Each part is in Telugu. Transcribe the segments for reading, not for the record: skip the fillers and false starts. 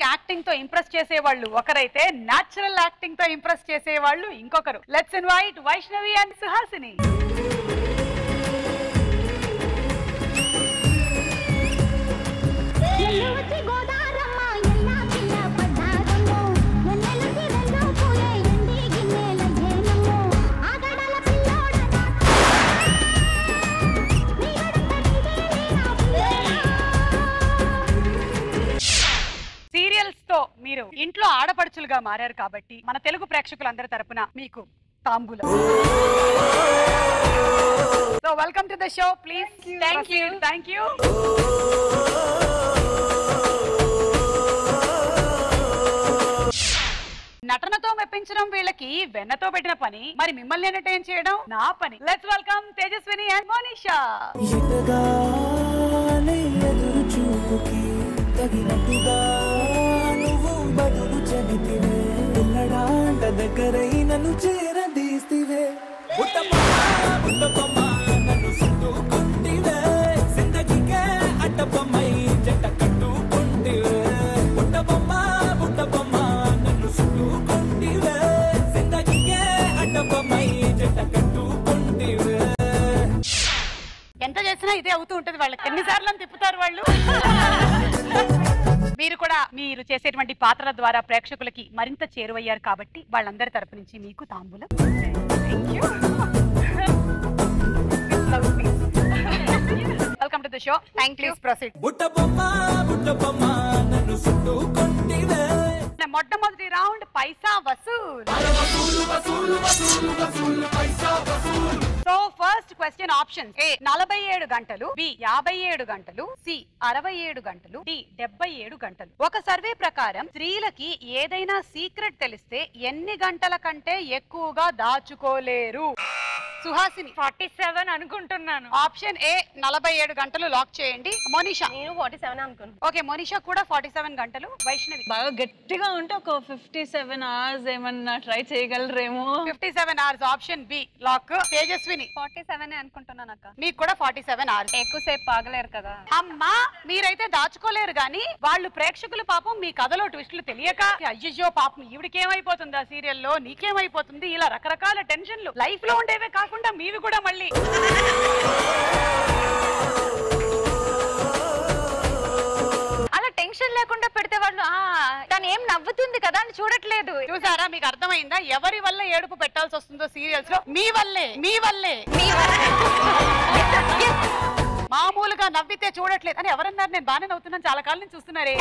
యాక్టింగ్ తో ఇంప్రెస్ చేసేవాళ్ళు ఒకరైతే న్యాచురల్ యాక్టింగ్ తో ఇంప్రెస్ చేసేవాళ్ళు ఇంకొకరు. Let's invite Vaishnavi and Suhasini. Serials తో మీరు ఇంట్లో ఆడపడుచులుగా మారారు కాబట్టి మన తెలుగు ప్రేక్షకులందరి తరపున మీకు తాంబూలం. So welcome to the show please. Thank you. నటనతో మెప్పించడం వీళ్ళకి వెన్నతో పెట్టిన పని, మరి మిమ్మల్ని ఎంటర్టైన్ చేయడం నా పని. Let's welcome Tejaswini and Monisha. దగ్గరై నన్ను చేరదీస్తివే అట్టబొమ్మై జంట కట్టుకుంటివే బుట్టబొమ్మ బుట్టబొమ్మ నన్ను చుట్టుకుంటివే జిందగీకే అట్టబొమ్మై జంట కట్టుకుంటివే. ఎంత చేసినా ఇదే అవుతూ ఉంటది వాళ్ళకి. ఎన్నిసార్లు తిప్పుతారు వాళ్ళు. మీరు కూడా మీరు చేసేటువంటి పాత్రల ద్వారా ప్రేక్షకులకి మరింత చేరువయ్యారు కాబట్టి వాళ్ళందరి తరపు నుంచి మీకు తాంబూలం. Welcome to the show. Please proceed. మొట్టమొదటి round Paisa Vasool. So first question option A 47 గంటలు, బి 57 గంటలు, సి 67 గంటలు, డి 77 గంటలు. ఒక సర్వే ప్రకారం స్త్రీలకి ఏదైనా సీక్రెట్ తెలిస్తే ఎన్ని గంటల కంటే ఎక్కువగా దాచుకోలేరు? సుహాసిని 47 అనుకుంటున్నాను. ఆప్షన్ ఏ 47 గంటలు లాక్ చేయండి. మోనిషా? నేను 47 అనుకున్నాను. ఓకే, మోనిషా కూడా 47 గంటలు. వైష్ణవి? బాగా గట్టిగా ఉంటే ఒక 57 అవర్స్ ఏమన్నా ట్రై చేయగలరేమో. 57 hours option B lock. Tejaswini? 47 అనుకుంటున్నాను అక్క. మీకు కూడా 47 అవర్స్. ఎక్కువసేపు ఆగలేరు కదా. అమ్మా మీరైతే దాచుకోలేరు గానీ వాళ్ళు ప్రేక్షకులు పాపం మీ కథలో ట్విస్టులు తెలియక అయ్యో పాపం ఈవిడికేమైపోతుందా సీరియల్లో, నీకేమైపోతుంది, ఇలా రకరకాల టెన్షన్లు లైఫ్ లో ఉండేవే కాకుండా మీవి కూడా మళ్ళీ. అలా టెన్షన్ లేకుండా పెడితే వాళ్ళు తను ఏం నవ్వుతుంది కదా అని చూడట్లేదు. చూసారా, మీకు అర్థమైందా ఎవరి వల్ల ఏడుపు పెట్టాల్సి వస్తుందో సీరియల్స్ లో? మీ వల్లే. మామూలుగా నవ్వితే చూడట్లేదు అని ఎవరన్నారు? నేను బాగానే నవ్వుతున్నాను, చాలా కాలం నుంచి చూస్తున్నారే.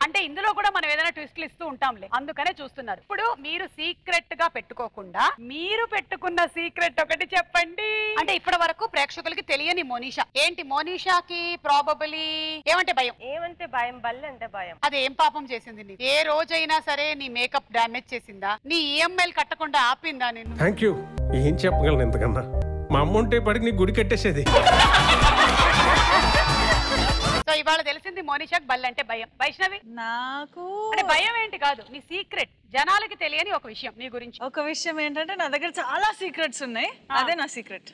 అంటే ఇందులో కూడా మనం ఏదైనా ట్విస్ట్లు ఇస్తూ ఉంటాంలే, అందుకనే చూస్తున్నారు. ఇప్పుడు మీరు సీక్రెట్ గా పెట్టుకోకుండా మీరు పెట్టుకున్న సీక్రెట్ ఒకటి చెప్పండి. అంటే ఇప్పటి వరకు ప్రేక్షకులకి తెలియని మోనిషా ఏంటి? మోనిషాకి ప్రాబబులీ ఏమంటే భయం. ఏమంటే భయం? బల్లి అంటే భయం. అది ఏం పాపం చేసింది? ఏ రోజైనా సరే నీ మేకప్ డ్యామేజ్ చేసిందా? నీ ఈఎంఐలు కట్టకుండా ఆపిందా నిన్ను? Thank you. ఏం చెప్పగలను ఇంతకన్నా? మా అమ్మ ఉంటే పడికి నీ గుడి కట్టేసేది. సో ఇవాళ తెలిసింది మోనిషాకి బల్లి అంటే భయం. వైష్ణవి? నాకు అంటే భయం ఏంటి కాదు, నీ సీక్రెట్ జనాలకి తెలియని ఒక విషయం నీ గురించి. ఒక విషయం ఏంటంటే నా దగ్గర చాలా సీక్రెట్స్ ఉన్నాయి. అదే నా సీక్రెట్.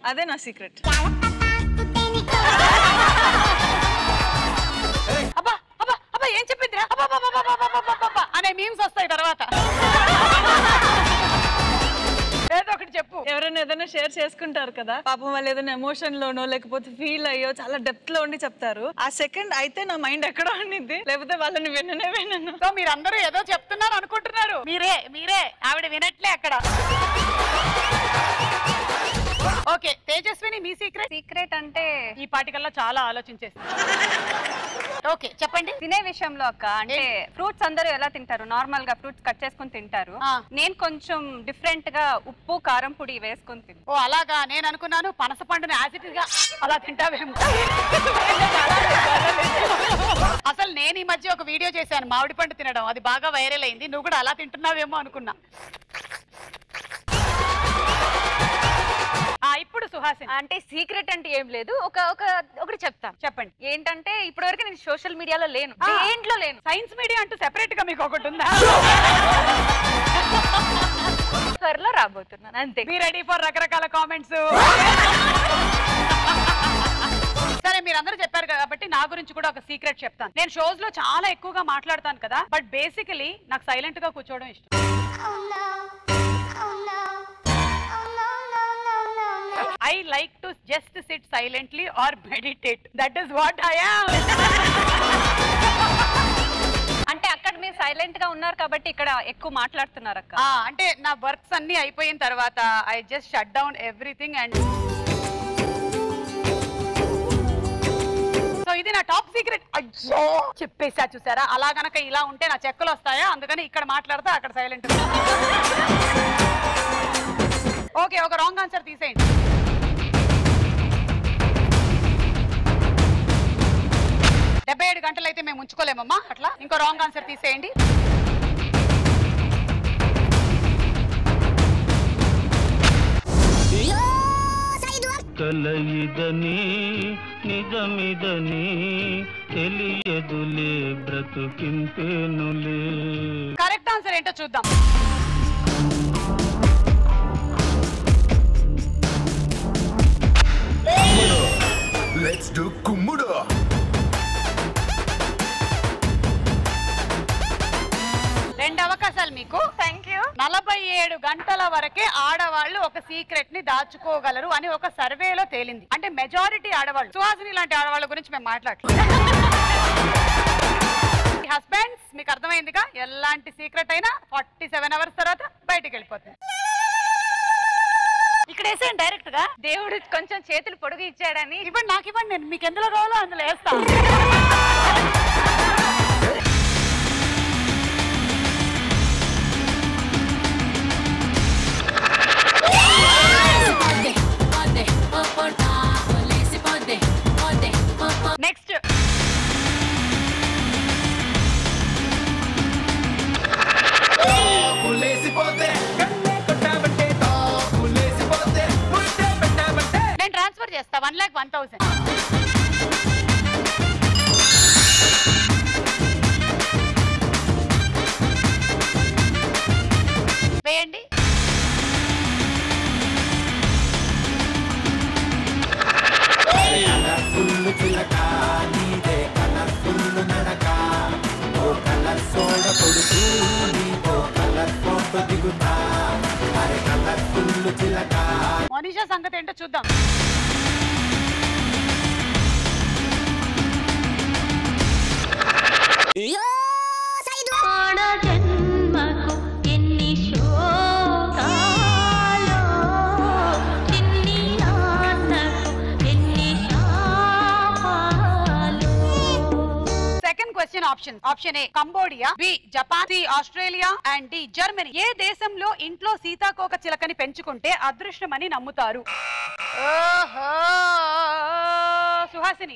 అబ్బా అబ్బా అబ్బా ఏం చెప్పింది అనే మీమ్స్ వస్తాయి తర్వాత. ఏదో ఒకటి చెప్పు. ఎవరైనా ఏదైనా షేర్ చేసుకుంటారు కదా, పాపం వాళ్ళు ఏదైనా ఎమోషన్ లోనో లేకపోతే ఫీల్ అయ్యో చాలా డెప్త్ లో ఉండి చెప్తారు. ఆ సెకండ్ అయితే నా మైండ్ ఎక్కడో ఉండిద్ది, లేకపోతే వాళ్ళని వినను. సో మీరందరూ ఏదో చెప్తున్నారు అనుకుంటున్నారు. మీరే ఆవిడ వినట్లే అక్కడ. ఓకే తేజస్విని, మీ సీక్రెట్ అంటే ఈ పాటికల్లా చాలా ఆలోచించేసి. ఓకే చెప్పండి. తినే విషయంలో అక్క, అంటే ఫ్రూట్స్ అందరూ ఎలా తింటారు, నార్మల్ గా ఫ్రూట్స్ కట్ చేసుకుని తింటారు. నేను కొంచెం డిఫరెంట్ గా ఉప్పు కారం పొడి వేసుకుని తింటాను. ఓ అలాగా, నేను అనుకున్నాను పనస పండుని యాసిడ్ గా అలా తింటావేమో. అసలు నేను ఈ మధ్య ఒక వీడియో చేశాను మామిడి పండు తినడం, అది బాగా వైరల్ అయింది. నువ్వు కూడా అలా తింటున్నావేమో అనుకున్నా. ఇప్పుడు సుహాసిని, అంటే సీక్రెట్ అంటే ఏం లేదు, ఒకటి చెప్తాను. చెప్పండి. ఏంటంటే ఇప్పటివరకు నేను సోషల్ మీడియాలో లేను, దేంట్లో లేను. సైన్స్ మీడియా అంటూ సెపరేట్ గా మీకు ఒకటి ఉందా? త్వరలో రాబోతున్నాను అంతే. బి రెడీ ఫర్ రకరకాల కామెంట్స్. సరే సరే మీరందరూ చెప్పారు కాబట్టి నా గురించి కూడా ఒక సీక్రెట్ చెప్తాను. నేను షోస్ లో చాలా ఎక్కువగా మాట్లాడతాను కదా, బట్ బేసికలీ నాకు సైలెంట్ గా కూర్చోవడం ఇష్టం. I like to just sit silently or meditate. That is what I am. అంటే అక్కడ మీరు సైలెంట్ గా ఉన్నారు కాబట్టి ఇక్కడ ఎక్కువ మాట్లాడుతున్నారు అక్క. అంటే నా వర్క్స్ అన్ని అయిపోయిన తర్వాత I just shut down everything and so ఇది నా టాప్ సీక్రెట్. అయ్యో చెప్పేసా చూసారా, అలా గనక ఇలా ఉంటే నా చెక్కలు వస్తాయా, అందుకని ఇక్కడ మాట్లాడతా అక్కడ సైలెంట్. ఓకే, ఒక రాంగ్ ఆన్సర్ తీసేయండి. డెబ్బై 7 గంటలు అయితే మేము ఉంచుకోలేమమ్మా, అట్లా ఇంకో రాంగ్ ఆన్సర్ తీసేయండి. తలయిదని నిజమిదని తెలియదులే బ్రతుకింతేనులే. కరెక్ట్ ఆన్సర్ ఏంటో చూద్దాం. లెట్స్ డు కుమ్ముడు. రెండు అవకాశాలు మీకు. Thank you. 47 గంటల వరకే ఆడవాళ్ళు ఒక సీక్రెట్ ని దాచుకోగలరు అని ఒక సర్వేలో తేలింది. అంటే మెజారిటీ ఆడవాళ్ళు, సుహాసిని లాంటి ఆడవాళ్ళ గురించి మేము మాట్లాడలేదు. హస్బెండ్స్ మీకు అర్థమైందిగా, ఎలాంటి సీక్రెట్ అయినా 47 అవర్స్ తర్వాత బయటికి వెళ్ళిపోతుంది. ఇక్కడ వేసేయండి డైరెక్ట్ గా. దేవుడు కొంచెం చేతులు పొడుగు ఇచ్చాడని. ఇవ్వండి, నాకు ఇవ్వండి, నేను మీకు ఎందులో కావాలో అందులో వేస్తా. నెక్స్ట్ నేను ట్రాన్స్ఫర్ చేస్తా 1,01,000. వేయండి. మనీషా సంగతి ఏంటో చూద్దాం. Option A Cambodia, B Japan, C Australia and D Germany. ఏ దేశంలో ఇంట్లో సీతాకోక చిలకని పెంచుకుంటే అదృష్టమని నమ్ముతారు? సుహాసిని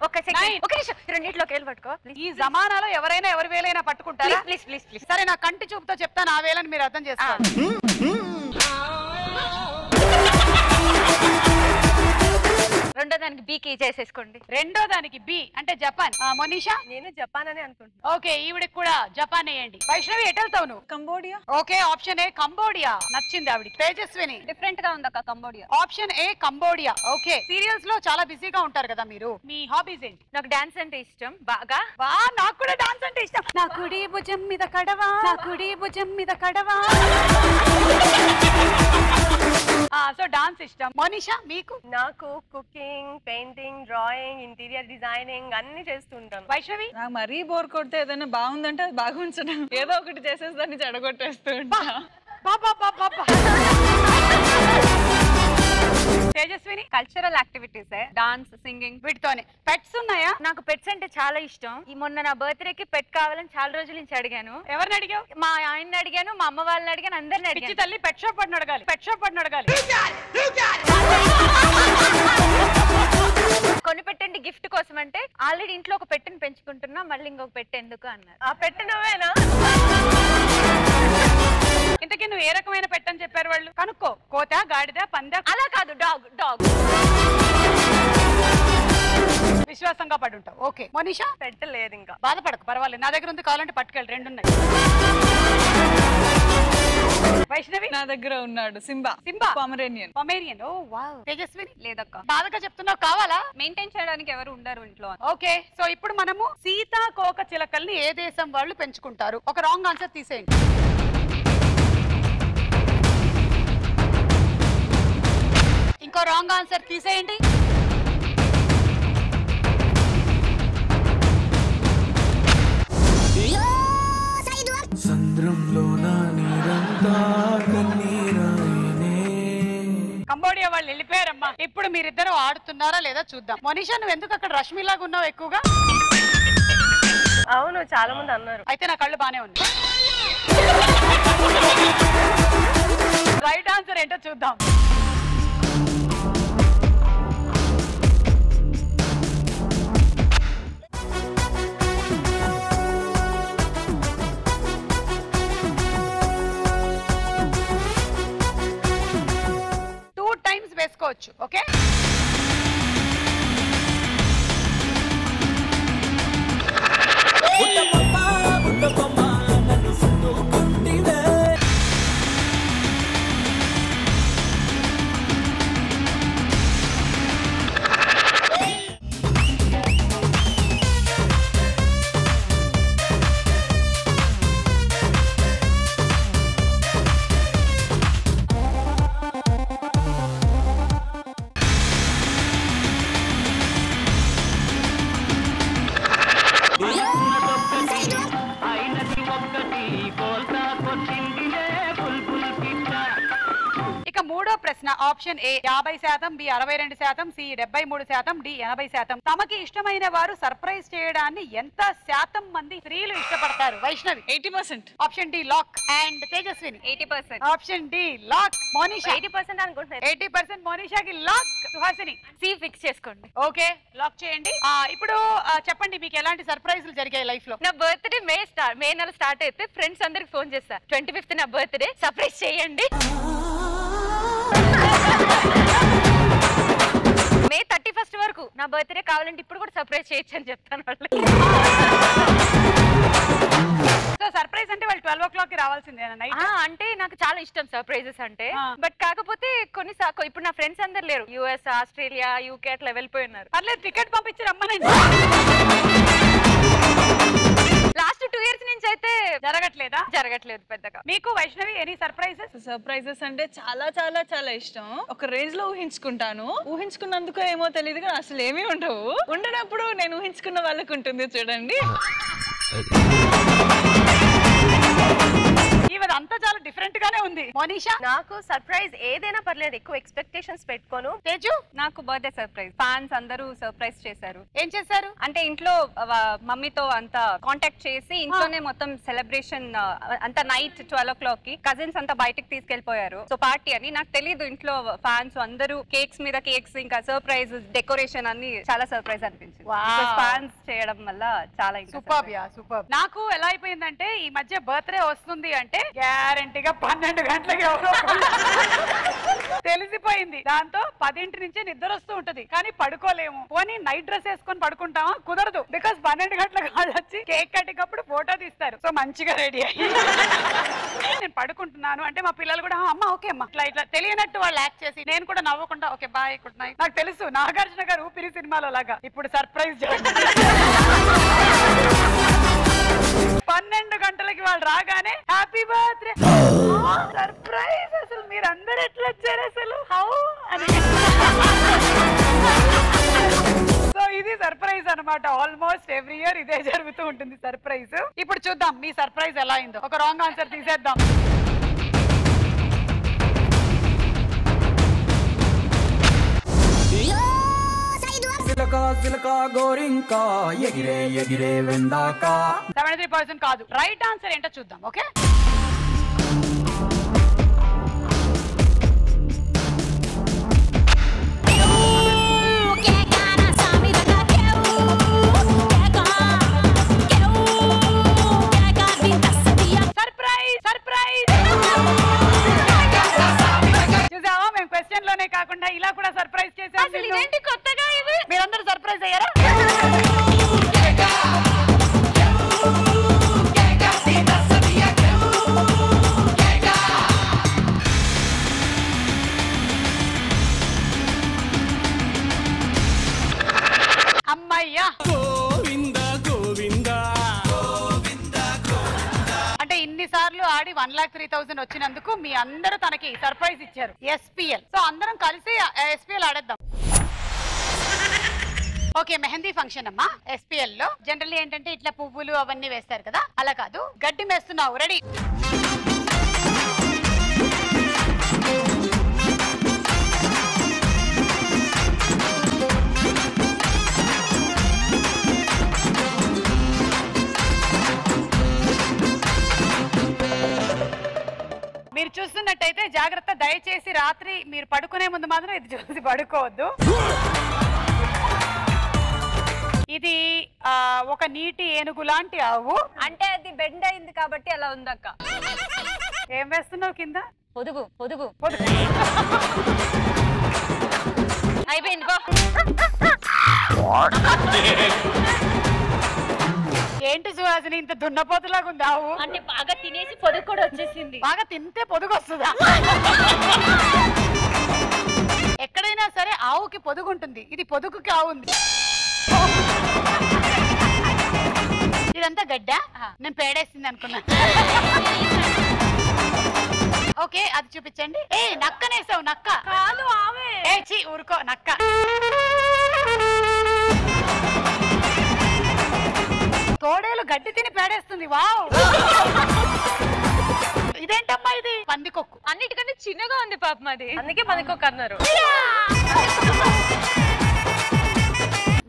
ఒక నిమిషం, రెండిట్లోకి వేలు పట్టుకో. ఈ జమానాలో ఎవరైనా ఎవరి వేలైనా పట్టుకుంటారా? Please please please. సరే, నా కంటి చూపుతో చెప్తాను, ఆ వేలని మీరు అర్థం చేసుకోండి. రెండో దానికి బి కి చేసేసుకోండి. రెండో దానికి బి అంటే జపాన్. మనీషా? నేను జపాన్ అని అనుకుంటున్నా. ఓకే, ఈవిడికి కూడా జపాన్ వేయండి. వైష్ణవి ఎటు వెళ్తావు నువ్వు? Cambodia. Okay, option A Cambodia నచ్చింది ఆవిడికి. తేజస్విని? డిఫరెంట్ గా ఉంది అక్క Cambodia. Option A Cambodia. Okay, serials లో చాలా బిజీగా ఉంటారు కదా మీరు, మీ హాబీస్ ఏంటి? నాకు డాన్స్ అంటే ఇష్టం బాగా. నాకు కూడా డాన్స్ అంటే ఇష్టం. నా కుడి భుజం మీద కడవా, నా కుడి భుజం మీద కడవా. సో డాన్స్ ఇష్టం. మనీషా మీకు? నాకు cooking, painting, drawing, interior designing అన్ని చేస్తుంటాను. వైష్ణవి? నాకు మరీ బోర్ కొడితే ఏదైనా బాగుందంటే అది బాగా ఉంచడం, ఏదో ఒకటి చేసేసి దాన్ని చెడగొట్టేస్తూ ఉంటా. Tejaswini? Cultural activities, dance, singing, వీటితోనే. పెట్స్ ఉన్నాయా? నాకు పెట్స్ అంటే చాలా ఇష్టం. ఈ మొన్న నా బర్త్డే కి పెట్ కావాలని చాలా రోజుల నుంచి అడిగాను. ఎవరిని అడిగావు? మా ఆయన్ని అడిగాను, మా అమ్మ వాళ్ళని అడిగాను, అందరిని పిచ్చి అడిగాను. తల్లి, పెట్ షాప్ పడిన అడగాలి, పెట్ షాప్ పడిన అడగాలి. కొని పెట్టండి గిఫ్ట్ కోసం అంటే, ఆల్రెడీ ఇంట్లో ఒక పెట్టెని పెంచుకుంటున్నా, మళ్ళీ ఇంకొక పెట్టె ఎందుకు అన్నారు. ఆ పెట్టె నువ్వేనా? ఇంతకీ నువ్వు ఏ రకమైన పెట్టని చెప్పారు వాళ్ళు? కనుక్కో. కోత, గాడిద, పంద? అలా కాదు, డాగ్. డాగ్ విశ్వాసంగా పడి ఉంటావు. ఓకే, మనీషా? పెట్టలేదు ఇంకా. బాధపడకు, పర్వాలేదు, నా దగ్గర ఉంది, కావాలంటే పట్టుకెళ్ళి, 2 ఉన్నాయి. వైష్ణవి నా దగ్గర ఉన్నాడు సింబా పొమరేనియన్. ఓ వావ్. తేజస్విని లేదక్క బాధగా చెప్తున్నావు, కావాలా? మెయింటైన్ చేయడానికి ఎవరు ఉండరు ఇంట్లో. ఓకే, సో ఇప్పుడు మనము సీతాకోక చిలకల్ని ఏ దేశం వాళ్ళు పెంచుకుంటారు? ఒక రాంగ్ ఆన్సర్ తీసేయండి. ఇంకో రాంగ్ ఆన్సర్ తీసేయండి. కంబోడియా వాళ్ళు వెళ్ళిపోయారమ్మా. ఇప్పుడు మీరిద్దరు ఆడుతున్నారా లేదా చూద్దాం. మనీషా, నువ్వు ఎందుకు అక్కడ రష్మిలాగా ఉన్నావు ఎక్కువగా? అవును, చాలా మంది అన్నారు. అయితే నా కళ్ళు బానే ఉన్నాయి. రైట్ ఆన్సర్ ఏంటో చూద్దాం. వేసుకోవచ్చు. ఓకే, ప్రశ్న option A 50%, B 62%, C 73%, D 80%. తమకి ఇష్టమైన వారు సర్ప్రైజ్ చేయడాన్ని ఎంత శాతం మంది స్త్రీలు ఇష్టపడతారు? Vaishnavi 80%. Option D lock. And Tejaswini 80%. Option D lock. Monisha 80% అనుకుంటున్నారు. 80% మోనిషాకి లాక్. సుహాసిని సి ఫిక్స్ చేసుకోండి. ఓకే, లాక్ చేయండి. ఇప్పుడు చెప్పండి, మీకు ఎలాంటి సర్ప్రైజులు జరిగాయి లైఫ్ లో? నా బర్త్డే మే నెల స్టార్ట్ అయితే ఫ్రెండ్స్ అందరికి ఫోన్ చేస్తా, 25th నా బర్త్డే, సర్ప్రైజ్ చేయండి. మే 31st వరకు నా బర్త్డే కావాలంటే ఇప్పుడు కూడా సర్ప్రైజ్ చేయొచ్చు అని చెప్తాను వాళ్ళకి. సో సర్ప్రైజ్ అంటే వాళ్ళు 12 o'clock కి రావాల్సిందేనా నైట్? అంటే నాకు చాలా ఇష్టం సర్ప్రైజెస్ అంటే. బట్ కాకపోతే కొన్ని ఇప్పుడు నా ఫ్రెండ్స్ అందరు లేరు, యుఎస్, ఆస్ట్రేలియా, యూకే అట్లా వెళ్ళిపోయి ఉన్నారు. పర్లేదు, టికెట్ పంపించి రమ్మనండి. లాస్ట్ 2 years నుంచి అయితే జరగట్లేదా? జరగట్లేదు పెద్దగా. మీకు వైష్ణవి ఎనీ సర్ప్రైజెస్? సర్ప్రైజెస్ అంటే చాలా చాలా చాలా ఇష్టం. ఒక రేంజ్ లో ఊహించుకుంటాను. ఊహించుకున్నందుకు ఏమో తెలియదు కానీ అసలు ఏమీ ఉండవు. ఉండనప్పుడు నేను ఊహించుకున్న వాళ్ళకి ఉంటుంది చూడండి. అంతా చాలా డిఫరెంట్ గానే ఉంది. మోనిషా? నాకు సర్ప్రైజ్ ఏదైనా పర్లేదు, ఎక్కువ ఎక్స్పెక్టేషన్స్ పెట్టుకోను. తేజు? నాకు బర్త్డే సర్ప్రైజ్. ఫ్యాన్స్ అందరూ సర్ప్రైజ్ చేశారు. ఏం చేశారు అంటే ఇంట్లో మమ్మీతో అంతా కాంటాక్ట్ చేసి ఇంట్లోనే మొత్తం సెలబ్రేషన్ అంతా నైట్ 12 o'clock కి కజిన్స్ అంతా బయటకు తీసుకెళ్లిపోయారు. సో పార్టీ అని నాకు తెలీదు. ఇంట్లో ఫ్యాన్స్ అందరూ కేక్స్ మీద కేక్స్, ఇంకా సర్ప్రైజ్ డెకరేషన్ అన్ని చాలా సర్ప్రైజ్ అనిపించింది. ఫ్యాన్స్ చేయడం వల్ల చాలా సూపర్. నాకు ఎలా అయిపోయిందంటే ఈ మధ్య బర్త్డే వస్తుంది అంటే గ్యారంటీగా 12 గంటలకి ఎవరో తెలిసిపోయింది. దాంతో 10 నుంచే నిద్ర వస్తూ ఉంటది, కానీ పడుకోలేము. పోనీ నైట్ డ్రెస్ వేసుకొని పడుకుంటామా? కుదరదు. బికాస్ 12 గంటలకు వాళ్ళు వచ్చి కేక్ కట్టేటప్పుడు ఫోటో తీస్తారు. సో మంచిగా రెడీ అయ్యి నేను పడుకుంటున్నాను అంటే మా పిల్లలు కూడా అమ్మ ఓకే అమ్మా ఇట్లా తెలియనట్టు వాళ్ళు యాక్ట్ చేసి, నేను కూడా నవ్వకుండా ఓకే బాయ్ గుడ్ నైట్. నాకు తెలుసు నాగార్జున గారు ఊపిరి సినిమాలో లాగా ఇప్పుడు సర్ప్రైజ్ 12 గంటలకి వాళ్ళు రాగానే హ్యాపీ బర్త్డే సర్ప్రైజ్. అసలు మీరందరూ ఎట్లా వచ్చారు అసలు? హౌ అని. సో ఇది సర్ప్రైజ్ అన్నమాట. ఆల్మోస్ట్ ఎవ్రీ ఇయర్ ఇదే జరుగుతూ ఉంటుంది సర్ప్రైజ్. ఇప్పుడు చూద్దాం మీ సర్ప్రైజ్ ఎలా అయిందో. ఒక రాంగ్ ఆన్సర్ తీసేద్దాం. గోరింకా ఎగిరే ఎగిరే వెందాక 73% కాదు. రైట్ ఆన్సర్ ఏంటో చూద్దాం. ఓకే, చూసావా మేము క్వశ్చన్ లోనే కాకుండా ఇలా కూడా సర్ప్రైజ్ చేసాం. కొత్తగా ఇది మీరందరూ సర్ప్రైజ్ అయ్యారా? పాడి 1,03,000 వచ్చినందుకు మీ అందరూ తనకి సర్ప్రైజ్ ఇచ్చారు SPL. సో అందరం కలిసి SPL ఆడేద్దాం. ఓకే, మెహందీ ఫంక్షన్ అమ్మా. SPL లో జనరల్లీ ఏంటంటే ఇట్లా పువ్వులు అవన్నీ వేస్తారు కదా, అలా కాదు, గడ్డి వేస్తున్నావు. రెడీ? మీరు చూస్తున్నట్టయితే జాగ్రత్త, దయచేసి రాత్రి మీరు పడుకునే ముందు మాత్రం ఇది చూసి పడుకోవద్దు. ఇది ఒక నీటి ఏనుగు లాంటి ఆవు. అంటే అది బెండ్ అయింది కాబట్టి అలా ఉందక్క. ఏం వేస్తున్నావు కింద? పొదుగు పొదుగు పొదుగు. అయిపోయింది. ఏంటి సుహాసిని ఇంత దున్నపోతులాగా ఉంది ఆవు? అంటే బాగా తినేసి పొదుగు కూడా వచ్చేసింది. బాగా తింటే పొదుగు వస్తుందా? ఎక్కడైనా సరే ఆవుకి పొదుగు ఉంటుంది, ఇది పొదుగుకి ఆవు ఉంది. ఇదంతా గడ్డ, నేను పేడేసింది అనుకున్నా. ఓకే, అది చూపించండి. నక్కనేసావు. నక్క కాదు, ఆమె. ఊరుకో, నక్క. తోడేలు గడ్డి తిని పేడేస్తుంది. వావ్, ఇదేంటమ్మా ఇది? పందికొక్కు. అన్నిటికంటే చిన్నగా ఉంది పాపం అది, అందుకే పందికొక్కు అన్నారు.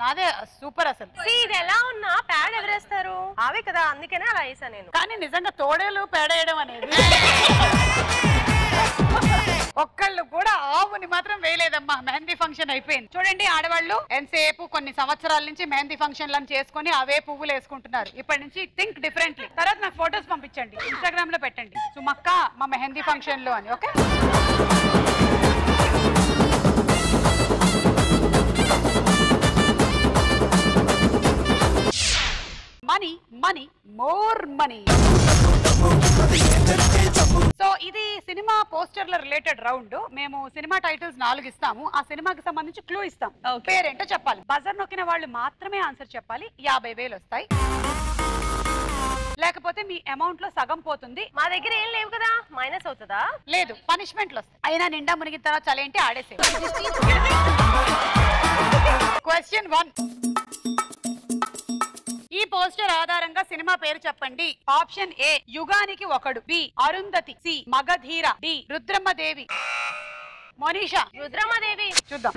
నాదే సూపర్ అసలు. ఇది ఎలా ఉన్నా పేడ ఎవరేస్తారు? ఆవే కదా, అందుకనే అలా వేసా నేను. కానీ నిజంగా తోడేలు పేడేయడం అనేది ఒక్కళ్ళు కూడా ఆవుని మాత్రం వేయలేదమ్మా. మెహందీ ఫంక్షన్ అయిపోయింది. చూడండి, ఆడవాళ్ళు ఎంతసేపు కొన్ని సంవత్సరాల నుంచి మెహందీ ఫంక్షన్లను చేసుకుని అవే పువ్వులు వేసుకుంటున్నారు. ఇప్పటి నుంచి థింక్ డిఫరెంట్లీ. తర్వాత నాకు ఫొటోస్ పంపించండి, ఇన్స్టాగ్రామ్ లో పెట్టండి, సుమక్క మా మెహందీ ఫంక్షన్ లో అని. Okay, money money more money. So ఇది సినిమా పోస్టర్ల రిలేటెడ్ రౌండ్. మేము సినిమా టైటిల్స్ 4 ఇస్తాము, ఆ సినిమాకి సంబంధించి క్లూ ఇస్తాం. పేరేంటో చెప్పాలి. బజర్ నొక్కిన వాళ్ళు మాత్రమే ఆన్సర్ చెప్పాలి. 50,000 వస్తాయి, లేకపోతే మీ అమౌంట్ లో సగం పోతుంది. మా దగ్గర ఏం లేవు కదా, మైనస్ అవుతుందా? లేదు, పనిష్మెంట్లు వస్తాయి. అయినా నిండా మునిగిన తర్వాత చలేంటి ఆడేసే. క్వశ్చన్ 1. ఈ పోస్టర్ ఆధారంగా సినిమా పేరు చెప్పండి. Option A Yuganiki Okkadu, B Arundhati, C Magadheera, D Rudrammadevi. Monisha, Rudrammadevi. చూద్దాం.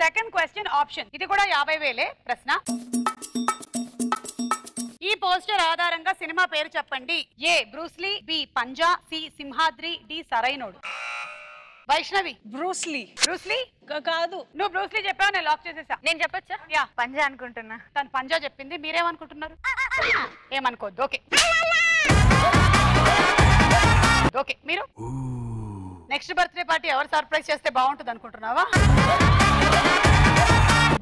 సెకండ్ క్వశ్చన్ ఆప్షన్, ఇది కూడా 50,000 ప్రశ్న. ఈ పోస్టర్ ఆధారంగా సినిమా పేరు చెప్పండి. A Bruce Lee, B Panja, C Simhadri, D Sarrainodu. Vaishnavi, Bruce Lee. Bruce Lee కాదు, నువ్వు బ్రూస్లీ చెప్పావు, నేను లాక్ చేసేసా. నేను చెప్పొచ్చా? యా, పంజా అనుకుంటున్నా. తను పంజా చెప్పింది, మీరేమనుకుంటున్నారు? ఏమనుకోద్దు. ఓకే ఓకే, మీరు నెక్స్ట్ బర్త్డే పార్టీ ఎవరు సర్ప్రైజ్ చేస్తే బాగుంటుంది అనుకుంటున్నావా?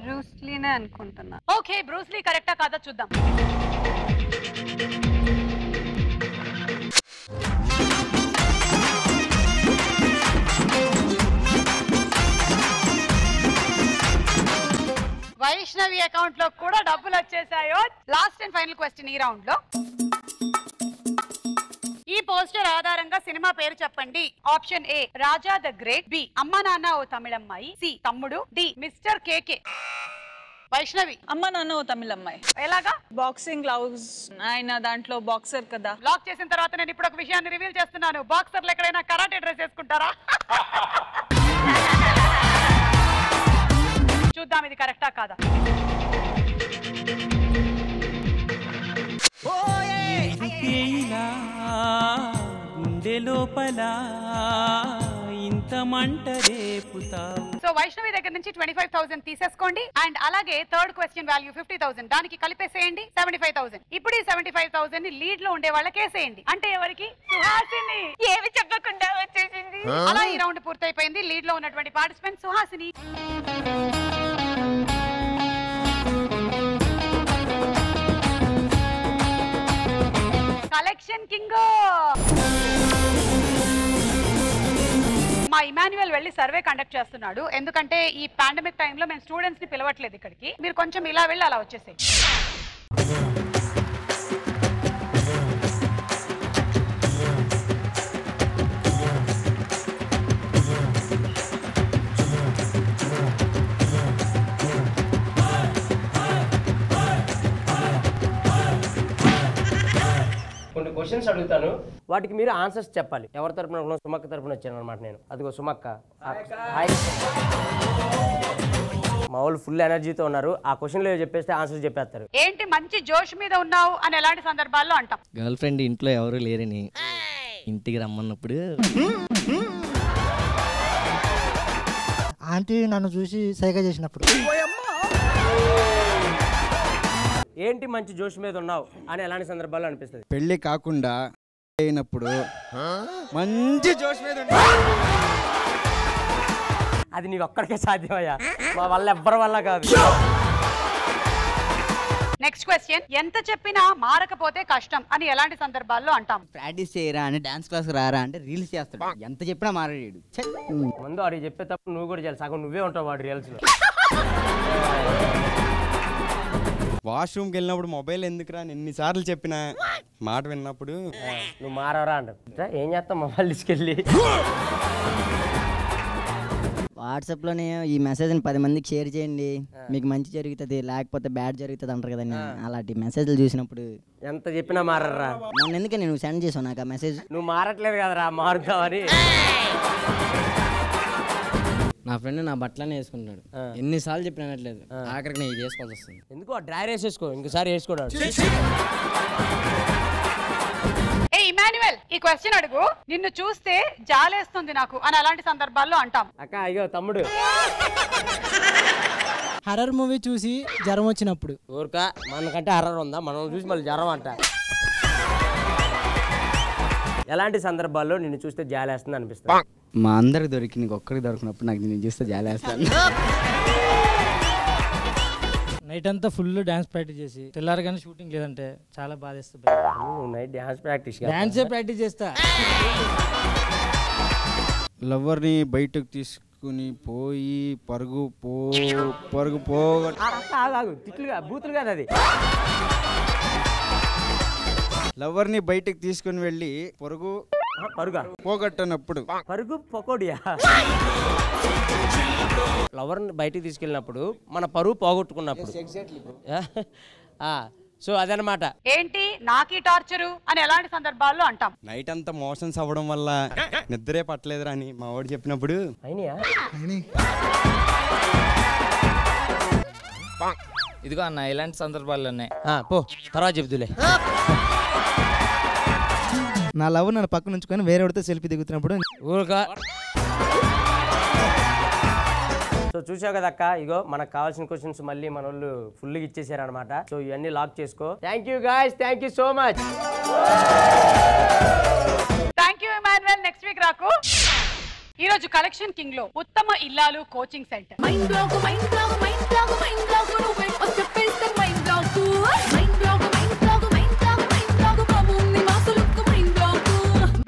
బ్రూస్లీనే అనుకుంటున్నా. ఓకే, బ్రూస్లీ కరెక్టా కాదా చూద్దాం. వైష్ణవి అకౌంట్ లో కూడా డబ్బులు వచ్చేసాయో. లాస్ట్ అండ్ ఫైనల్ క్వశ్చన్ ఈ రౌండ్ లో. ఈ పోస్టర్ ఆధారంగా సినిమా పేరు చెప్పండి. Option A Raja the great, B Amma Nanna O Tamilammayi, C Thammudu, D mister KK. Vaishnavi, Amma Nanna O తమిళమ్మాయి. ఎలాగా? బాక్సింగ్ గ్లౌస్, ఆయన దాంట్లో బాక్సర్ కదా. లాక్ చేసిన తర్వాత నేను ఇప్పుడు ఒక విషయాన్ని రివీల్ చేస్తున్నాను. బాక్సర్లు ఎక్కడైనా కరాటే డ్రెస్ వేసుకుంటారా? చూద్దాం ఇది కరెక్టా కాదా. గుండె లోపల ఇంత మంట రేపుతావు. సో వైష్ణవి దగ్గర నుంచి 25,000 తీసేసుకోండి. అండ్ అలాగే థర్డ్ క్వశ్చన్ వాల్యూ 50,000 దానికి కలిపేసేయండి 75,000. ఇప్పుడు ఈ 75,000 ని లీడ్ లో ఉండే వాళ్ళకి వేసేయండి. అంటే ఎవరికి? సుహాసిని. ఏమి చెప్పకుండా వచ్చేసింది. అలా ఈ రౌండ్ పూర్తయిపోయింది. లీడ్ లో ఉన్నటువంటి పార్టిసిపెంట్ సుహాసిని. కలెక్షన్ కింగ్ మా ఇమాన్యుయల్ వెళ్ళి సర్వే కండక్ట్ చేస్తున్నాడు. ఎందుకంటే ఈ పాండమిక్ టైంలో మేము స్టూడెంట్స్ ని పిలవట్లేదు ఇక్కడికి. మీరు కొంచెం ఇలా వెళ్ళి అలా వచ్చేసేయండి. కొన్ని క్వశ్చన్స్ అడుగుతాను, వాటికి మీరు ఆన్సర్స్ చెప్పాలి. ఎవరి తరపున? సుమక్క తరపున వచ్చాను అనమాట నేను. అదిగో సుమక్క. హాయ్. మా వాళ్ళు ఫుల్ ఎనర్జీతో ఉన్నారు. ఆ క్వశ్చన్లో చెప్పేస్తే ఆన్సర్ చెప్పేస్తారు. ఏంటి మంచి జోష్ మీద ఉన్నావు అని ఎలాంటి సందర్భాల్లో అంటాం? గర్ల్ ఫ్రెండ్ ఇంట్లో ఎవరు లేరని ఇంటికి రమ్మన్నప్పుడు ఆంటీ నన్ను చూసి సైగ చేసినప్పుడు. ఏంటి మంచి జోష్ మీద ఉన్నావు అని ఎలాంటి సందర్భాల్లో అనిపిస్తుంది? పెళ్లి కాకుండా అయినప్పుడు మంచి జోష్ మీద అది నీకు ఒక్కడికే సాధ్యమయ్యా, మా వల్ల ఎవ్వరి వల్ల కాదు. నెక్స్ట్ క్వశ్చన్, ఎంత చెప్పినా మారకపోతే కష్టం అని ఎలాంటి సందర్భాల్లో అంటాం? ప్రాక్టీస్ చేయరా అని, డాన్స్ క్లాస్ రారా అంటే రీల్స్ చేస్తాడు. ఎంత చెప్పినా మారాడు. ముందు వాడికి చెప్పే తప్పు నువ్వు కూడా చేయాలి. సగం నువ్వే ఉంటావు వాడు రీల్స్ లో. వాష్రూమ్కి వెళ్ళినప్పుడు మొబైల్ ఎందుకురా అని ఎన్నిసార్లు చెప్పినా మాట విన్నప్పుడు నువ్వు మారవరా అంటారు. ఏం చేస్తాం మొబైల్ తీసుకెళ్ళి? వాట్సాప్లోనే ఈ మెసేజ్ని 10 మందికి షేర్ చేయండి, మీకు మంచి జరుగుతుంది లేకపోతే బ్యాడ్ జరుగుతుంది అంటారు కదండి. అలాంటి మెసేజ్లు చూసినప్పుడు ఎంత చెప్పినా మారరా. నన్ను ఎందుకని నువ్వు సెండ్ చేసావు నాకు ఆ మెసేజ్? నువ్వు మారట్లేదు కదరా, మారుతావని. నా ఫ్రెండ్ నా బట్టలనే వేసుకుంటాడు. ఎన్నిసార్లు చెప్పినట్లేదు, ఆఖరికి నేను ఇది వేసుకోవాల్సి వస్తుంది. ఎందుకు ఆ డ్రైర్ వేసేసుకో, ఇంకోసారి వేసుకోడాడు. ఏ ఇమాన్యుయల్, ఈ క్వశ్చన్ అడుగు. నిన్ను చూస్తే జాలేస్తుంది నాకు అని అలాంటి సందర్భాల్లో అంటాం? అక్క అయ్యో తమ్ముడు. హర్రర్ మూవీ చూసి జ్వరం వచ్చినప్పుడు. ఊరికా మనకంటే హర్రర్ ఉందా? మనం చూసి మళ్ళీ జ్వరం అంట. ఎలాంటి సందర్భాల్లో నిన్ను చూస్తే జాలేస్తుంది అనిపిస్తుంది? మా అందరికి దొరికి నీకు ఒక్కరికి దొరికినప్పుడు నాకు నేను చూస్తే జాలేస్తాను. నైట్ అంతా ఫుల్ డాన్స్ ప్రాక్టీస్ చేసి తెల్లారగానే షూటింగ్ లేదంటే చాలా బాధేస్తుంది. Night dance practice? డాన్సే ప్రాక్టీస్ చేస్తా. లవర్ని బయటకు తీసుకుని పోయి పరుగు తిట్లుగా బూతులు కాదు అది. లవర్ని బయటకు తీసుకుని వెళ్ళి పరుగా పోగొట్టనప్పుడు. పరుగు పకోడియా? లవర్ని బయటికి తీసుకెళ్ళినప్పుడు మన పరువు పోగొట్టుకున్నప్పుడు. సో అదనమాట. ఏంటి నాకీ టార్చరు అని ఎలాంటి సందర్భాల్లో అంటాం? నైట్ అంతా మోషన్స్ అవ్వడం వల్ల నిద్రే పట్టలేదురా అని మా వాడు చెప్పినప్పుడు. ఇదిగో అన్న ఇలాంటి సందర్భాలు ఉన్నాయి. పో తర్వాత చెప్తులే. నా లవ్ నన్ను పక్కన ఉంచుకొని వేరేవాడితో సెల్ఫీ దిగుతున్నప్పుడు. ఊరుగా. సో చూసావు కదా అక్క, ఇగో మనకు కావాల్సిన క్వశ్చన్స్ మళ్ళీ మన వాళ్ళు ఫుల్గా ఇచ్చేసారు అనమాట. సో ఇవన్నీ లాక్ చేసుకో. Thank you guys, thank you so much. Thank you Emmanuel. Next week రాకు. ఈ రోజు కలెక్షన్ కింగ్ లో ఉత్తమ ఇల్లాలు కోచింగ్ సెంటర్.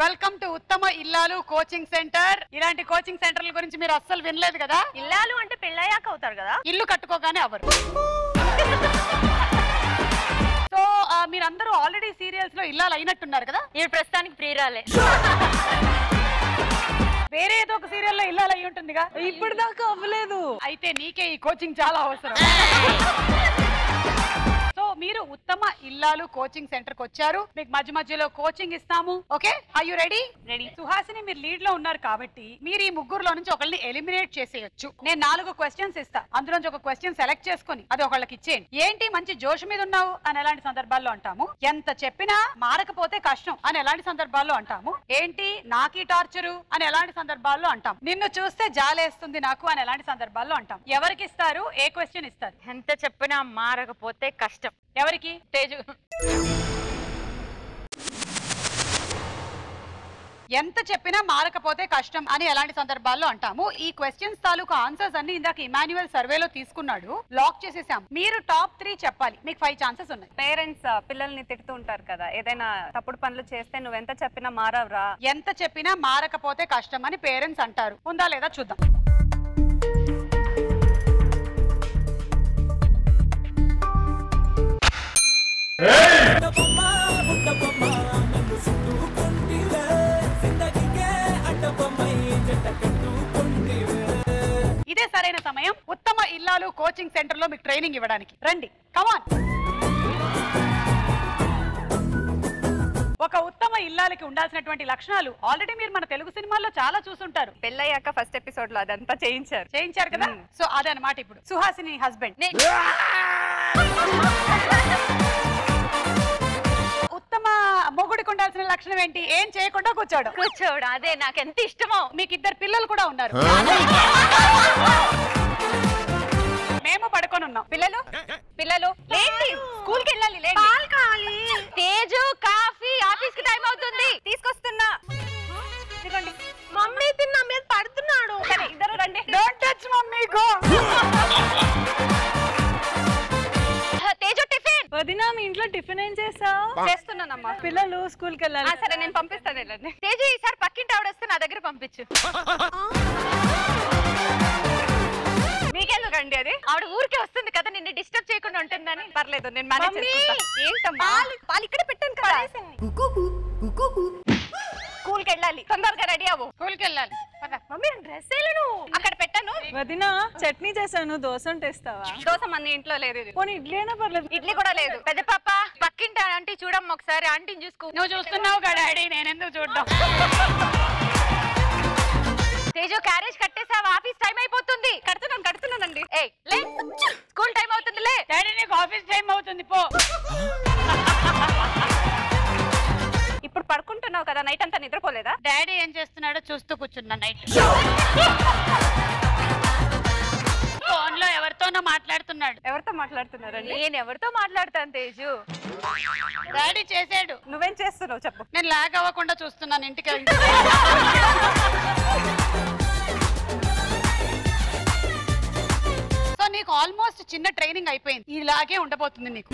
వెల్కమ్ టు ఉత్తమ ఇల్లాలు కోచింగ్ సెంటర్. ఇలాంటి కోచింగ్ సెంటర్ల గురించి మీరు అస్సలు వినలేదు కదా? ఇల్లాలు అంటే పెళ్ళయ్యాక అవుతారు కదా, ఇల్లు కట్టుకోగానే అవరు. సో మీరందరూ ఆల్రెడీ సీరియల్స్ లో ఇల్లాలు అయినట్టున్నారు కదా? ఈ ప్రస్తుతానికి ప్రియురాలే. వేరే ఏదో ఒక సీరియల్లో ఇల్లాలు అయి ఉంటుందిగా? ఇప్పుడు దాకా అవ్వలేదు. అయితే నీకే ఈ కోచింగ్ చాలా అవసరం. సో మీరు ఉత్తమ ఇల్లాలు కోచింగ్ సెంటర్ కి వచ్చారు. మీకు మధ్య మధ్యలో కోచింగ్ ఇస్తాము. Okay, are you ready? Ready. Suhasini మీరు లీడ్ లో ఉన్నారు కాబట్టి మీరు ఈ ముగ్గురులో నుంచి ఒకరిని ఎలిమినేట్ చేసేయొచ్చు. నేను 4 క్వశ్చన్స్ ఇస్తా, అందులోంచి ఒక క్వశ్చన్ సెలెక్ట్ చేసుకుని అది ఒకళ్ళకి ఇచ్చేయండి. ఏంటి మంచి జోష్ మీద ఉన్నావు అని ఎలాంటి సందర్భాల్లో అంటాము? ఎంత చెప్పినా మారకపోతే కష్టం అని ఎలాంటి సందర్భాల్లో అంటాము? ఏంటి నాకీ టార్చరు అని ఎలాంటి సందర్భాల్లో అంటాం? నిన్ను చూస్తే జాలేస్తుంది నాకు అని ఎలాంటి సందర్భాల్లో అంటాం? ఎవరికి ఇస్తారు? ఏ క్వశ్చన్ ఇస్తారు? ఎంత చెప్పినా మారకపోతే కష్టం. ఎవరికి? తేజు. ఎంత చెప్పినా మారకపోతే కష్టం అని ఎలాంటి సందర్భాల్లో అంటాము. ఈ క్వశ్చన్స్ తాలూకు ఆన్సర్స్ అన్ని ఇందాక ఇమాన్యువల్ సర్వేలో తీసుకున్నాడు, లాక్ చేసేసాం. మీరు టాప్ 3 చెప్పాలి. మీకు 5 ఛాన్సెస్ ఉన్నాయి. పేరెంట్స్ పిల్లల్ని తిడుతూ ఉంటారు కదా, ఏదైనా తప్పుడు పనులు చేస్తే నువ్వెంత చెప్పినా మారవరా, ఎంత చెప్పినా మారకపోతే కష్టం అని పేరెంట్స్ అంటారు. ఉందా లేదా చూద్దాం. ఇదే సరైన సమయం ఉత్తమ ఇల్లాలు కోచింగ్ సెంటర్ లో మీకు ట్రైనింగ్ ఇవ్వడానికి. రండి, కమాన్. ఒక ఉత్తమ ఇల్లాలకి ఉండాల్సినటువంటి లక్షణాలు ఆల్రెడీ మీరు మన తెలుగు సినిమాల్లో చాలా చూసుంటారు. పెళ్ళయ్యాక ఫస్ట్ ఎపిసోడ్ లో అదంతా చేయించారు కదా. సో అదనమాట ఇప్పుడు సుహాసిని హస్బెండ్. ఉత్తమ మొగుడికి ఉండాల్సిన లక్షణం ఏంటి? ఏం చేయకుండా కూర్చోడు. అదే నాకు ఎంత ఇష్టమో. మీకు 2 పిల్లలు కూడా ఉన్నారు. మేము పడుకొని ఉన్నాం. పిల్లలు స్కూల్ కి వెళ్ళాలి. తేజు కాఫీ, ఆఫీస్ కి టైం అవుతుంది. తీసుకొస్తున్నా. మమ్మీ తిన్నా మీద పడుతున్నాడు. ఇద్దరు రండి. Don't touch mummy, go. Teju tiffin. వదినా మీ ఇంట్లో టిఫిన్ ఏం చేసావు? చేస్తున్నానమ్మా. పిల్లలు స్కూల్ కి వెళ్ళాలి. సరే నేను పంపిస్తాను. వెళ్ళండి. తేజు ఈసారి పక్కింటి ఆవిడ వస్తే నా దగ్గర పంపించు. మీకెందుకండి అది? ఆవిడ ఊరికే వస్తుంది కదా, నిన్ను డిస్టర్బ్ చేయకుండా ఉంటుందని. పర్లేదు, నేను మేనేజ్ చేసుకుంటా. ఏంటమ్మా పాలు ఇక్కడ పెట్టాను కదా. స్కూల్ కి వెళ్ళాలి, తొందరగా రెడీ అవ్వు. స్కూల్ కి వెళ్ళాలి. మమ్మీ డ్రెస్ వేయలేను, అక్కడ పెట్టాను. వదినా చట్నీ చేశాను, దోశ ఉంటేస్తావా? దోశ మన ఇంట్లో లేదు. పోనీ ఇడ్లీ అయినా పర్లేదు. ఇడ్లీ కూడా లేదు. పెద్ద పాప పక్కింటి ఆంటీ చూడమ్మ ఒకసారి, ఆంటీని చూసుకో. నువ్వు చూస్తున్నావు కదా డాడీ, నేనెందుకు చూడడం. తేజు క్యారేజ్ కట్టేసావా? ఆఫీస్ టైం అయిపోతుంది. కడుతున్నానండి. లే, స్కూల్ టైం అవుతుంది. లే డాడీ, నీకు ఆఫీస్ టైం అవుతుంది, పో. ఇప్పుడు పడుకుంటున్నావు కదా, నైట్ అంతా నిద్రపోలేదా? డాడీ ఏం చేస్తున్నాడో చూస్తూ కూర్చున్నా నైట్. ఫోన్ లో ఎవరితోనో మాట్లాడుతున్నాడు. ఎవరితో మాట్లాడుతున్నారండి? నేను ఎవరితో మాట్లాడతాను తేజు? డాడీ చేసాడు. నువ్వేం చేస్తున్నావు చెప్పు. నేను లాగ్ అవ్వకుండా చూస్తున్నాను ఇంటికి. సో నీకు ఆల్మోస్ట్ చిన్న ట్రైనింగ్ అయిపోయింది. ఇలాగే ఉండబోతుంది నీకు.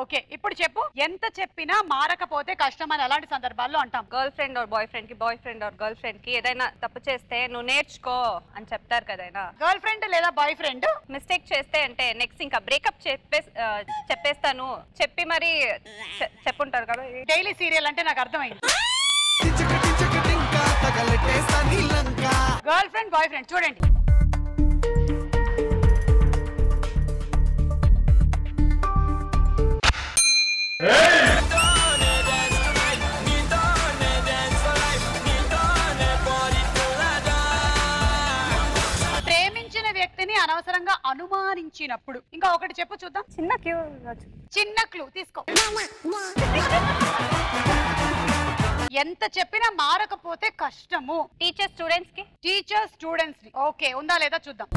ఓకే, ఇప్పుడు చెప్పు. ఎంత చెప్పినా మారకపోతే కష్టం అని ఎలాంటి సందర్భాల్లో అంటాం? Girlfriend or boyfriend కి, boyfriend or girlfriend కి ఏదైనా తప్పు చేస్తే నువ్వు నేర్చుకో అని చెప్తారు కదా. గర్ల్ ఫ్రెండ్ లేదా బాయ్ ఫ్రెండ్ మిస్టేక్ చేస్తే అంటే నెక్స్ట్ ఇంకా బ్రేకప్ చెప్పేస్తాను చెప్పి మరి చెప్పుంటారు కదా. డైలీ సీరియల్ అంటే నాకు అర్థమైంది. గర్ల్ ఫ్రెండ్ బాయ్ ఫ్రెండ్ చూడండి. ప్రేమించిన వ్యక్తిని అనవసరంగా అనుమానించినప్పుడు. ఇంకా ఒకటి చెప్పు చూద్దాం. చిన్న క్లూ తీసుకో. ఎంత చెప్పినా మారకపోతే కష్టము. టీచర్ స్టూడెంట్స్ కి. ఓకే, ఉందా లేదా చూద్దాం.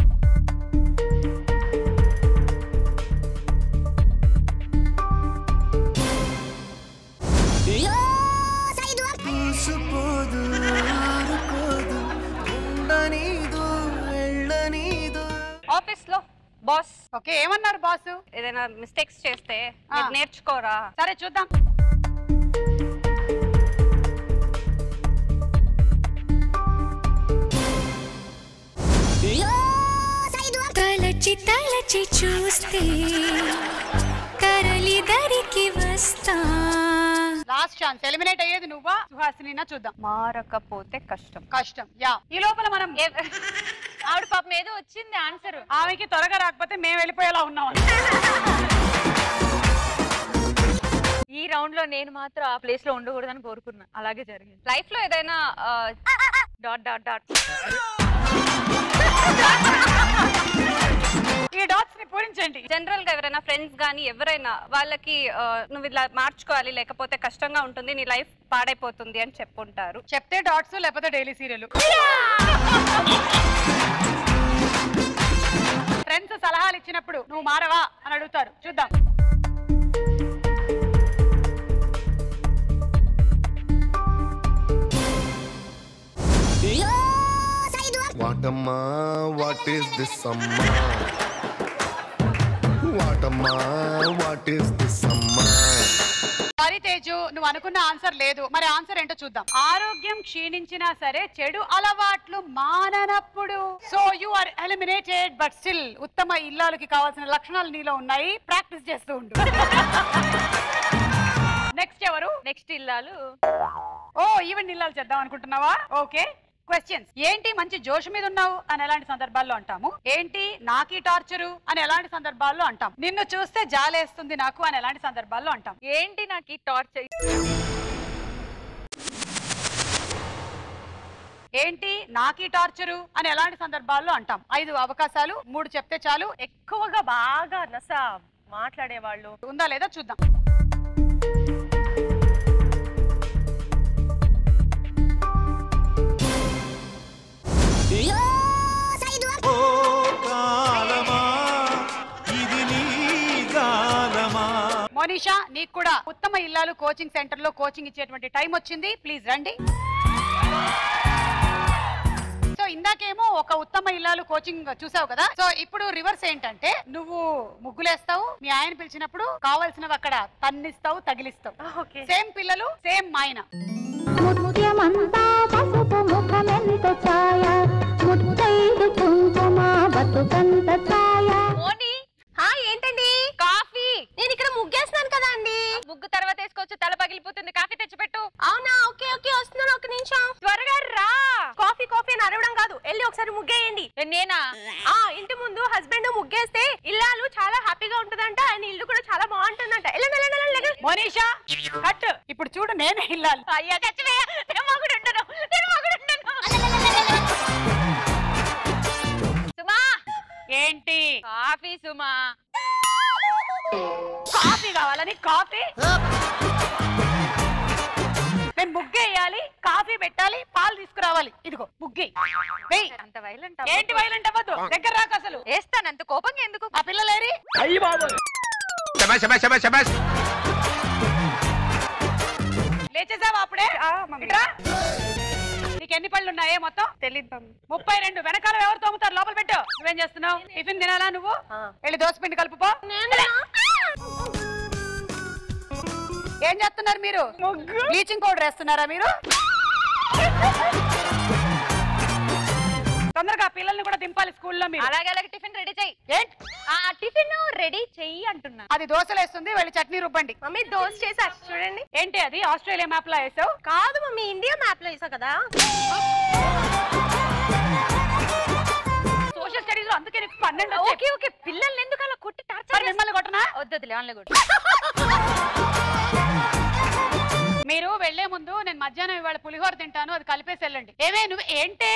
ఆఫీస్ లో బాస్. ఓకే, ఏమన్నారు బాస్? ఏదైనా మిస్టేక్స్ చేస్తే నేర్చుకోరా. సరే చూద్దాం. తలచి చూస్తే తరలి దరికి వస్తా. Last chance. ఎలిమినేట్ అయ్యేది నువ్వా సుహాసినినా? చూద్దాం. మారకపోతే కష్టం. యా, ఈ లోపల మనం ఆవిడ పాపం ఏదో వచ్చింది ఆన్సర్. ఆమెకి త్వరగా రాకపోతే మేము వెళ్ళిపోయేలా ఉన్నాం. ఈ రౌండ్ లో నేను మాత్రం ఆ ప్లేస్ లో ఉండకూడదని కోరుకున్నా. అలాగే జరిగింది. లైఫ్ లో ఏదైనా డాట్ డాట్ డాట్ ఈ డాట్స్ ని పూరించండి. జనరల్ గా ఎవరైనా ఫ్రెండ్స్ గానీ ఎవరైనా వాళ్ళకి నువ్వు ఇలా మార్చుకోవాలి లేకపోతే కష్టంగా ఉంటుంది, నీ లైఫ్ పాడైపోతుంది అని చెప్పుంటారు. చెప్తే డాట్స్ లేకపోతే డైలీ సీరియల్. ఫ్రెండ్స్ సలహాలు ఇచ్చినప్పుడు నువ్వు మారవా అని అడుగుతారు. చూద్దాం. వాటమ్మా వాట్ ఈస్ దిస్ అమ్మా వాటమ్మా వాట్ ఈస్ దిస్ అమ్మా సారీ తేజు, నువ్వు అనుకున్న ఆన్సర్ లేదు. మరి ఆన్సర్ ఏంటో చూద్దాం. ఆరోగ్యం క్షీణించినా సరే చెడు అలవాట్లు మాననప్పుడు. So you are eliminated. But still ఉత్తమ ఇల్లాలకి కావాల్సిన లక్షణాలు నీలో ఉన్నాయి. ప్రాక్టీస్ చేస్తూ ఉండు. నెక్స్ట్ ఎవరు? నెక్స్ట్ ఇల్లాలు. ఓ ఈవెన్ ఇల్లాలు చేద్దాం అనుకుంటున్నావా? ఓకే. క్వశ్చన్స్. ఏంటి మంచి జోష్ మీద ఉన్నావు అని ఎలాంటి సందర్భాల్లో అంటాము? ఏంటి నాకీ టార్చరు అని ఎలాంటి సందర్భాల్లో అంటాం? నిన్ను చూస్తే జాలేస్తుంది నాకు అని ఎలాంటి సందర్భాల్లో అంటాం? ఏంటి నాకు ఈ టార్చర్? ఏంటి నాకీ టార్చరు అని ఎలాంటి సందర్భాల్లో అంటాం? 5 అవకాశాలు, 3 చెప్తే చాలు. ఎక్కువగా బాగా నస మాట్లాడేవాళ్ళు ఉందా లేదా చూద్దాం. మోనిషా, నీకు కూడా ఉత్తమ ఇల్లాలు కోచింగ్ సెంటర్ లో కోచింగ్ ఇచ్చేటువంటి టైం వచ్చింది. ప్లీజ్ రండి. సో ఇందాకేమో ఒక ఉత్తమ ఇల్లాలు కోచింగ్ చూసావు కదా. సో ఇప్పుడు రివర్స్ ఏంటంటే నువ్వు ముగ్గులేస్తావు, మీ ఆయన పిలిచినప్పుడు కావాల్సినవి అక్కడ తన్నిస్తావు, తగిలిస్తావు. సేమ్ పిల్లలు, సేమ్ మాయన. ముత్యమంతా పసుపు ముఖమెంత ఛాయ ముత్తైదు కుంకుమ బతుకంత ఛాయ. మోని, ఏంటండి? కాఫీ. నేను ఇక్కడ ముగ్గేస్తున్నాను కదా అండి. ముగ్గు తర్వాత వేసుకోవచ్చు, తల పగిలిపోతుంది. కాఫీ తెచ్చిపెట్టు. అవునా? ఓకే ఓకే, వస్తున్నాను. ఒక నిమిషం. త్వరగా రా. కాఫీ కాఫీ అని అరవడం కాదు, వెళ్ళి ఒకసారి ముగ్గేయండి. నేనా? ఇంటి ముందు హస్బెండ్ ముగ్గేస్తే ఇల్లాలు చాలా హ్యాపీగా ఉంటదంట. ఆయన ఇల్లు కూడా చాలా బాగుంటుందంట. మోనిషా కట్. ఇప్పుడు చూడు, నేనే ఇల్లాలి. అయ్యా చచ్చిపోయా. నేను మగుడు ఉండను. సుమా. ఏంటి? కాఫీ సుమా. కాఫీ కావాలని? కాఫీ నేను ముగ్గేయాలి, కాఫీ పెట్టాలి, పాలు తీసుకురావాలి. ఇదిగో ముగ్గే. అంత వైలెంట్ ఏంటి వైలెంట్ అవ్వద్దు. దగ్గర రాక అసలు. వేస్తాను. అంత కోపంగా ఎందుకు? ఆ పిల్లలేరి. లేచేసావా అప్పుడే? నీకు ఎన్ని పళ్ళు ఉన్నాయే మొత్తం? తెలీదు. 32. వెనకాల ఎవరు తోముతారు? లోపల పెట్టు. నువ్వేం చేస్తున్నావు? టిఫిన్ తినాలా నువ్వు? వెళ్ళి దోసపిండి కలుపుకో. ఏం చేస్తున్నారు మీరు? బ్లీచింగ్ పౌడర్ వేస్తున్నారా మీరు? తొందరగా పిల్లల్ని కూడా దింపాలి స్కూల్లో మీరు. అలాగే అలాగే టిఫిన్ రెడీ చెయ్యి. ఏంటి? టిఫిన్ రెడీ చెయ్యి అంటున్నా. అది దోశలు వేస్తుంది, వెళ్ళి చట్నీ రుబ్బండి. మమ్మీ దోశ చేసా చూడండి. ఏంటి అది? ఆస్ట్రేలియా మ్యాప్ లో వేసావు? కాదు మమ్మీ, ఇండియా మ్యాప్ లో వేసా కదా. సోషల్ స్టడీస్ లో అందుకే 12. Okay okay. పిల్లల్ని ఎందుకు అలా కొట్టి టార్చర్? మిమ్మల్ని కొట్టనా? వద్దులే, ఆన్లే కొట్టు. మీరు వెళ్లే ముందు నేను మధ్యాహ్నం ఇవాళ పులిహోర తింటాను, అది కలిపేసి వెళ్ళండి. ఏమే నువ్వు ఏంటే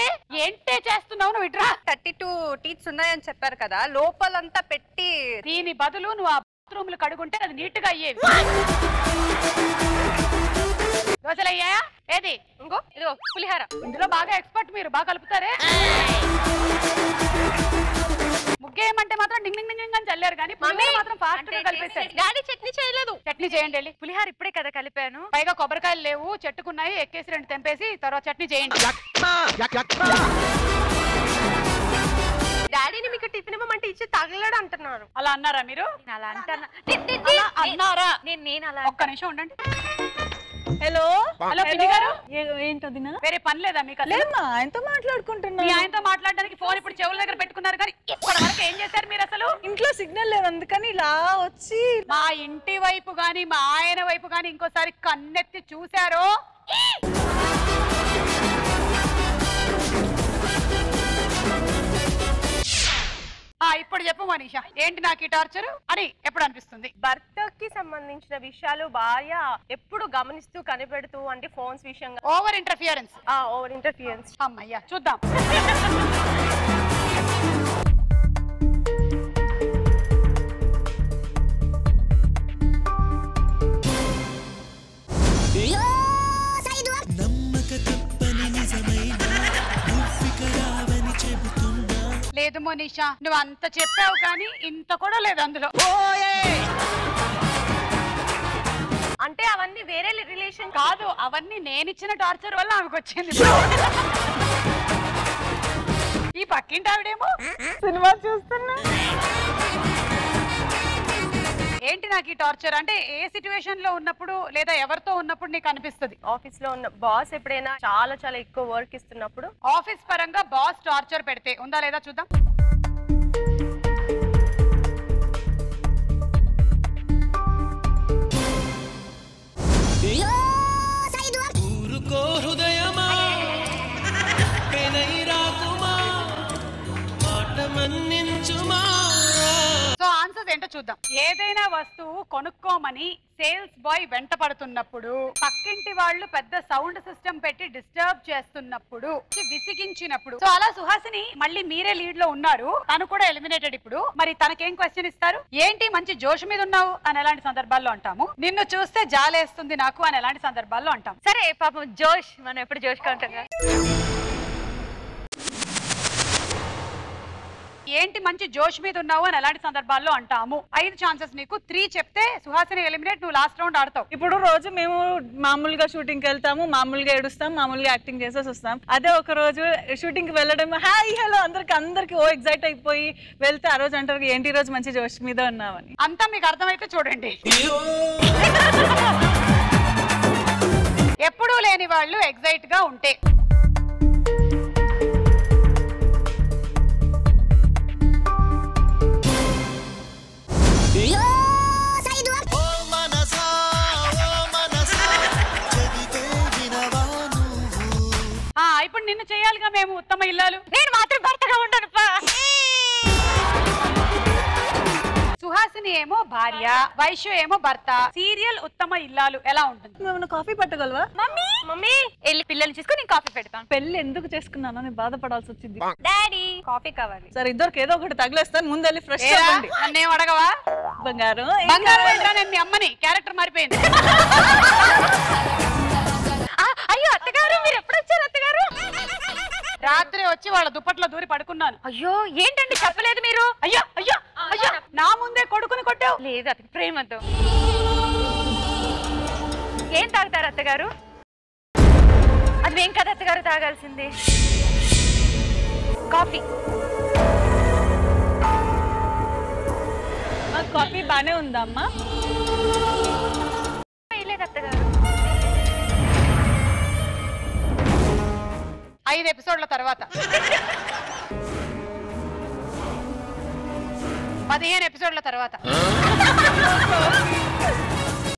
చేస్తున్నావు? నువ్వు ఇట్రా. 32 టీత్స్ ఉన్నాయని చెప్పారు కదా, లోపలంతా పెట్టి దీని బదులు నువ్వు ఆ బాత్రూమ్లు కడుగుంటే అది నీట్ గా అయ్యేవి. దోశలు అయ్యాయా? ఏది? ఇంకో ఇదిగో పులిహోర. ఇందులో బాగా ఎక్స్పర్ట్ మీరు, బాగా కలుపుతారే. ముగ్గేయమంటే మాత్రం డింగ్ డింగ్ డింగ్ అని చల్లారు కానీ మాత్రం ఫాస్ట్ గా కలిపేశారు. డాడీ చట్నీ చేయలేదు. చట్నీ చేయండి వెళ్ళి. పులిహోర ఇప్పుడే కదా కలిపాను. పైగా కొబ్బరికాయలు లేవు, చెట్టుకున్నాయి, ఎక్కేసి 2 తెంపేసి తర్వాత చట్నీ చేయండి. డాడీని మీకు టిఫిన్ ఇవ్వమంటే ఇచ్చి తగలడు అంటున్నారు. అలా అన్నారా మీరు? అలా అంటున్నా. అన్నారా? నేను అలా. ఒక్క నిమిషం ఉండండి. హలో హలో పిన్ని గారు, ఏంటది? వేరే పని లేదా మీకు? లేమ్మా, ఆయనతో మాట్లాడుకుంటున్నా. మీ ఆయనతో మాట్లాడడానికి ఫోన్ ఇప్పుడు చెవుల దగ్గర పెట్టుకున్నారు కానీ ఇప్పటి వరకు ఏం చేశారు మీరు అసలు? ఇంట్లో సిగ్నల్ లేదు, అందుకని ఇలా వచ్చి మా ఇంటి వైపు గాని మా ఆయన వైపు గాని ఇంకోసారి కన్నెత్తి చూశారో ఇప్పుడు చెప్పు మనీషా, ఏంటి నాకు ఈ టార్చర్ అని ఎప్పుడు అనిపిస్తుంది? భర్తకి సంబంధించిన విషయాలు భార్య ఎప్పుడు గమనిస్తూ కనిపెడుతూ, అంటే ఫోన్స్ విషయంగా. Over interference. Over interference. అమ్మయ్యా చూద్దాం. లేదు మోనిషా, నువ్వు అంత చెప్పావు కానీ ఇంత కూడా లేదు అందులో. అంటే అవన్నీ వేరే రిలేషన్ కాదు, అవన్నీ నేను ఇచ్చిన టార్చర్ వల్ల ఆమెకు వచ్చింది. పక్కింటి ఆవిడేమో సినిమా చూస్తున్నా. ఏంటి నాకు ఈ టార్చర్? అంటే ఏ సిచ్యువేషన్ లో ఉన్నప్పుడు లేదా ఎవరితో ఉన్నప్పుడు నీకు అనిపిస్తుంది? ఆఫీస్ లో ఉన్న బాస్ ఎప్పుడైనా చాలా చాలా ఎక్కువ వర్క్ ఇస్తున్నప్పుడు. ఆఫీస్ పరంగా బాస్ టార్చర్ పెడితే ఉందా లేదా చూద్దాం. హృదయమా సో ఆన్సర్స్ ఏంటో చూద్దాం. ఏదైనా వస్తువు కొనుక్కోమని సేల్స్ బాయ్ వెంట పడుతున్నప్పుడు, పక్కింటి వాళ్ళు పెద్ద సౌండ్ సిస్టమ్ పెట్టి డిస్టర్బ్ చేస్తున్నప్పుడు, విసిగించినప్పుడు. సో అలా సుహాసిని మళ్ళీ మీరే లీడ్ లో ఉన్నారు, తను కూడా ఎలిమినేటెడ్. ఇప్పుడు మరి తనకేం క్వశ్చన్ ఇస్తారు? ఏంటి మంచి జోష్ మీద ఉన్నావు అని ఎలాంటి సందర్భాల్లో అంటాము? నిన్ను చూస్తే జాలేస్తుంది నాకు అని ఎలాంటి సందర్భాల్లో అంటాం? సరే పాపం జోష్, మనం ఎప్పుడు జోష్ గా ఉంటాం కదా. ఏంటి మంచి జోష్ మీద ఉన్నావు అని ఎలాంటి సందర్భాల్లో అంటాము? 5 ఛాన్సెస్ నీకు. 3 చెప్తే సుహాసిని ఎలిమినేట్, నువ్వు లాస్ట్ రౌండ్ ఆడతావు. ఇప్పుడు రోజు మేము మామూలుగా షూటింగ్ కి వెళ్తాము, మామూలుగా ఏడుస్తాం, మామూలుగా యాక్టింగ్ చేసేసి వస్తాం. అదే ఒక రోజు షూటింగ్ కి వెళ్ళడం, హాయ్ హలో అందరికి ఓ ఎగ్జైట్ అయిపోయి వెళ్తే ఆ రోజు అంటారు ఏంటి ఈ రోజు మంచి జోష్ మీద ఉన్నామని. అంతా మీకు అర్థమైతే చూడండి. ఎప్పుడూ లేని వాళ్ళు ఎగ్జైట్ గా ఉంటే ఇప్పుడు నిన్ను చేయాలిగా మేము ఉత్తమ ఇల్లాలు. నేను మాత్రం భర్తగా ఉండను. సుహాసిని ఏమో భార్య, వైశ్య ఏమో భర్త. సీరియల్ ఉత్తమ ఇల్లాలు ఎలా ఉంటుంది? నువ్వు కాఫీ పట్టగలవా? మమ్మీ వెళ్ళి పిల్లల్ని చూసుకుని నేను కాఫీ పెడతాను. పెళ్లి ఎందుకు చేసుకున్నాను అని బాధపడాల్సి వచ్చింది. డాడీ కాఫీ కావాలి. సరే ఇద్దరికి ఏదో ఒకటి తగిలేస్తాను, ముందు వెళ్ళి ఫ్రెష్ అవ్వండి. నన్నేం అడగవా? బంగారం బంగారం ఏంట్రా? నేను మీ అమ్మని. క్యారెక్టర్ మారిపోయింది. అయ్యో అత్తగారు, మీరు ఎప్పుడు వచ్చారు అత్తగారు? రాత్రి వచ్చి వాళ్ళ దుప్పట్లో దూరి పడుకున్నాను. అయ్యో ఏంటండి చెప్పలేదు మీరు? అయ్యో అయ్యో అయ్యో, నా ముందే కొడుకుని కొట్టావు. లేదు అతని ప్రేమతో. ఏం తాగుతారు అత్తగారు? అది ఏం కదా అత్తగారు తాగాల్సింది. కాఫీ. కాఫీ బానే ఉందా అమ్మా? లేదు అత్తగారు. 5 ఎపిసోడ్ల తర్వాత 15 ఎపిసోడ్ల తర్వాత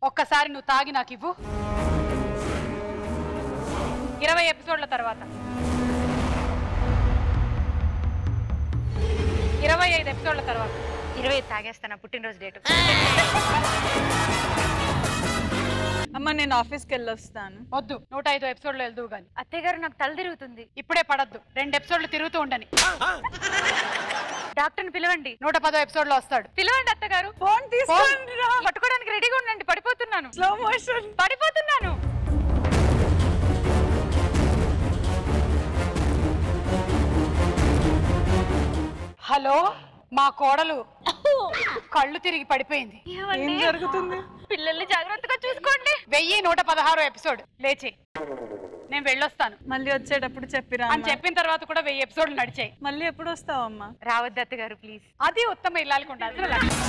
ఒక్కసారి నువ్వు తాగి నాకు ఇవ్వు. 20 ఎపిసోడ్ల తర్వాత 25 ఎపిసోడ్ల తర్వాత 20 తాగేస్తాను పుట్టినరోజు డేట్. అమ్మ నేను ఆఫీస్కి వెళ్ళొస్తాను. వద్దు, 105 ఎపిసోడ్లో వెళ్దువు గాని. అత్తయ్య గారు నాకు తల తిరుగుతుంది. ఇప్పుడే పడద్దు, 2 ఎపిసోడ్లు తిరుగుతూ ఉండని. డాక్టర్ని పిలవండి. 110 ఎపిసోడ్లో వస్తాడు. పిలవండి అత్తగారు. ఫోన్ తీసుకోండి. పట్టుకోవడానికి రెడీగా ఉండండి. పడిపోతున్నాను. Slow motion. పడిపోతున్నాను. హలో, మా కోడలు కళ్ళు తిరిగి పడిపోయింది. ఏం జరుగుతుంది? పిల్లల్ని జాగ్రత్తగా చూసుకోండి. 1116 ఎపిసోడ్. లేచి నేను వెళ్ళొస్తాను. మళ్ళీ వచ్చేటప్పుడు చెప్పిరా అని చెప్పిన తర్వాత కూడా 1000 ఎపిసోడ్లు నడిచాయి. మళ్ళీ ఎప్పుడు వస్తావమ్మా? రావద్దు అత్తగారు ప్లీజ్. అది ఉత్తమ ఇల్లాలకు ఉండాల్సిన లక్షణం.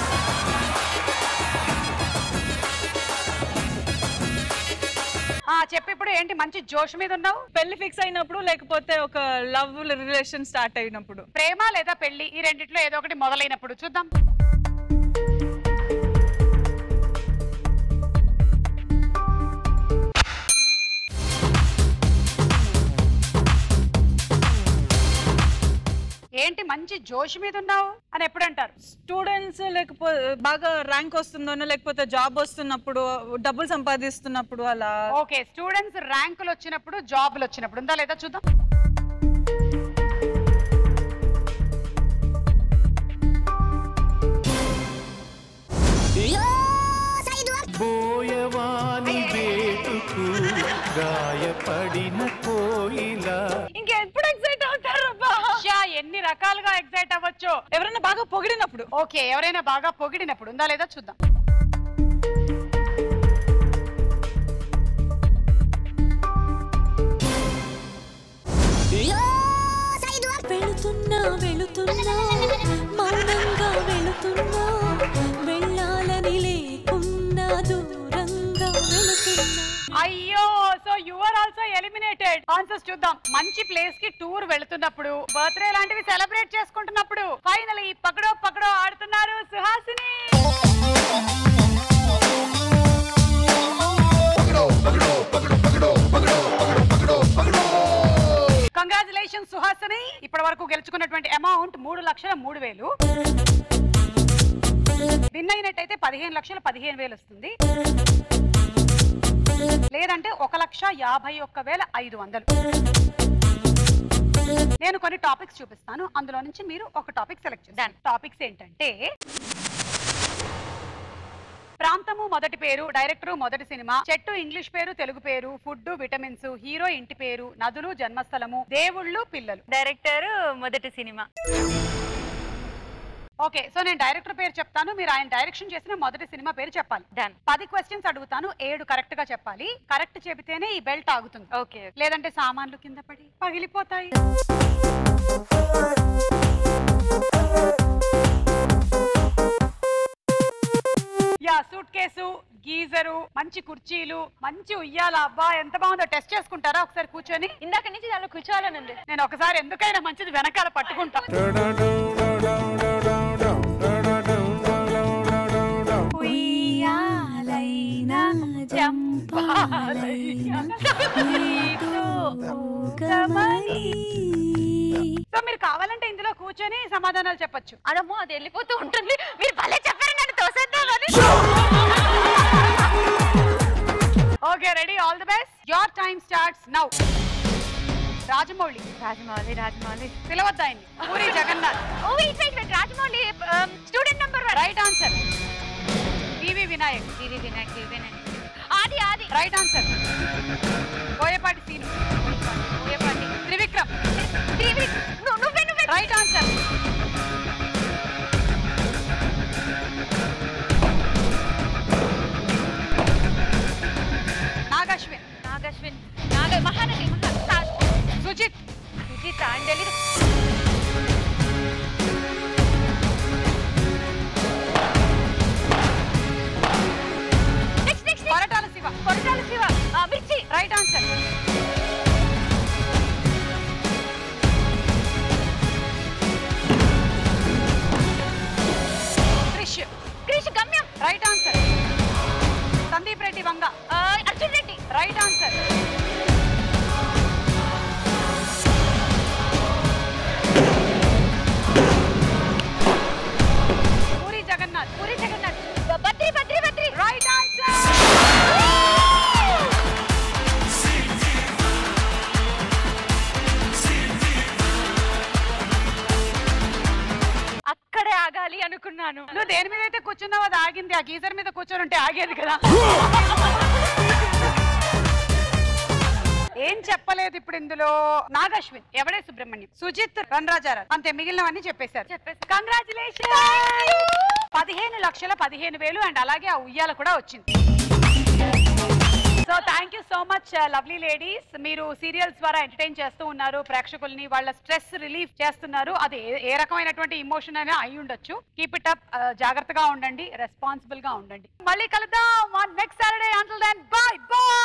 చెప్పి ఇప్పుడు ఏంటి మంచి జోష్ మీద ఉన్నావు? పెళ్లి ఫిక్స్ అయినప్పుడు లేకపోతే ఒక లవ్ రిలేషన్ స్టార్ట్ అయినప్పుడు. ప్రేమ లేదా పెళ్లి, ఈ రెండిట్లో ఏదో ఒకటి మొదలైనప్పుడు. చూద్దాం. ఏంటి మంచి జోష్ మీద ఉన్నావు అని ఎప్పుడు అంటారు? స్టూడెంట్స్ లేకపోతే బాగా ర్యాంక్ వస్తుందనో లేకపోతే జాబ్ వస్తున్నప్పుడు, డబ్బులు సంపాదిస్తున్నప్పుడు అలా. ఓకే, స్టూడెంట్స్ ర్యాంకులు వచ్చినప్పుడు, జాబ్లు వచ్చినప్పుడు. ఉందా లేదా చూద్దాం. బోయవాని వేటుకు గాయపడిన కోయిల. ఇంకెప్పుడు ఎక్సైట్ అవుతారు? ఎన్ని రకాలుగా ఎక్సైట్ అవ్వచ్చు. ఎవరైనా బాగా పొగిడినప్పుడు. ఓకే, ఎవరైనా బాగా పొగిడినప్పుడు. ఉందా లేదా చూద్దాం. వెళుతున్నా వస్తున్నా మౌనంగా వెళుతున్నా వెళ్ళాలని లేకున్నా దూరంగా వెళుతున్నా. అయ్యో so you are also eliminated. Answers చూద్దాం. మంచి ప్లేస్ కి టూర్ వెళుతున్నప్పుడు, బర్త్డే లాంటివి సెలబ్రేట్ చేసుకుంటున్నప్పుడు, ఫైనల్లీ పకడో పకడో ఆడుతున్నారు సుహాసిని. కంగ్రాచులేషన్స్ సుహాసిని. ఇప్పటి వరకు గెలుచుకున్నటువంటి అమౌంట్ 3,03,000. విన్ అయినట్టయితే 15,15,000 వస్తుంది. లేదంటే 1,51,500. నేను కొన్ని టాపిక్స్ చూపిస్తాను, అందులో నుంచి మీరు ఒక టాపిక్ సెలెక్ట్ చేయండి. టాపిక్స్ ఏంటంటే ప్రాంతము మొదటి పేరు, డైరెక్టరు మొదటి సినిమా, చెట్టు ఇంగ్లీష్ పేరు తెలుగు పేరు, ఫుడ్ విటమిన్స్, హీరో ఇంటి పేరు, నదులు జన్మస్థలము, దేవుళ్ళు పిల్లలు. డైరెక్టర్ మొదటి సినిమా. ఓకే సో నేను డైరెక్టర్ పేరు చెప్తాను, మీరు ఆయన డైరెక్షన్ చేసిన మొదటి సినిమా పేరు చెప్పాలి. 10 క్వశ్చన్స్ అడుగుతాను, 7 కరెక్ట్ గా చెప్పాలి. కరెక్ట్ చెబితేనే ఈ బెల్ట్ ఆగుతుంది. ఓకే లేదంటే సామాన్లు కింద పడి పగిలిపోతాయి. యా సూట్ కేసు, గీజరు, మంచి కుర్చీలు, మంచి ఉయ్యాల. అబ్బా ఎంత బాగుందో. టెస్ట్ చేసుకుంటారా ఒకసారి కూర్చొని? ఇందాక నుంచి దానిలో కూర్చోవాలని ఉంది. నేను ఒకసారి ఎందుకైనా మంచిది వెనకాల పట్టుకుంటా. ఉయ్యాలైనా జంపాలైనా సో మీరు కావాలంటే ఇందులో కూర్చొని సమాధానాలు చెప్పొచ్చు. అదమ్మో అది వెళ్ళిపోతూ ఉంటుంది. మీరు భలే చెప్పారు, నన్ను తోసేద్దామని. Okay ready, all the best. Your time starts now. Rajamouli. Rajamouli. Rajamouli. పిలవద్దు ఆయన్ని. Puri Jagannadh. Oh wait wait wait. Rajamouli student number 1. Right answer. VV Vinayak. VV Vinayak. VV Vinayak. Aadi Aadi. Right answer. Boyapati Seenu. Boyapati. Trivikram. Nuvve Nuvve. Right answer. Nag Ashwin. Nag Ashwin. Mahanati. Sujeeth. Sujeeth and తెలీదు. Next Koratala Siva. Koratala Siva. Mirchi. Right answer. Krish. Krish Gamyam. Right answer. Sandeep Reddy Vanga. Arjun Reddy. Right answer. Puri Jagannadh. Puri Jagannadh. Badri Badri Badri. Right answer. అక్కడే ఆగాలి అనుకున్నాను. నువ్వు దేని మీద అయితే కూర్చున్నావు అది ఆగింది. ఆ గీజర్ మీద కూర్చొని ఉంటే ఆగేది కదా. ఏం చెప్పలేదు ఇప్పుడు ఇందులో. నాగశ్విన్, ఎవడే సుబ్రహ్మణ్యం, సుజిత్, రణరాజారావు, అంతే. మిగిలినవన్నీ చెప్పేశారు. కంగ్రాచులేషన్. 15,15,000 అండ్ అలాగే ఆ ఉయ్యాల కూడా వచ్చింది. So thank you so much lovely ladies. మీరు సీరియల్స్ ద్వారా ఎంటర్టైన్ చేస్తూ ఉన్నారు ప్రేక్షకుల్ని, వాళ్ళ స్ట్రెస్ రిలీఫ్ చేస్తున్నారు. అది ఏ రకమైనటువంటి ఇమోషన్ అయినా అయి ఉండొచ్చు. Keep it up. జాగ్రత్తగా ఉండండి, రెస్పాన్సిబుల్ గా ఉండండి. మళ్ళీ కలుద్దాం next Saturday. Until then bye by.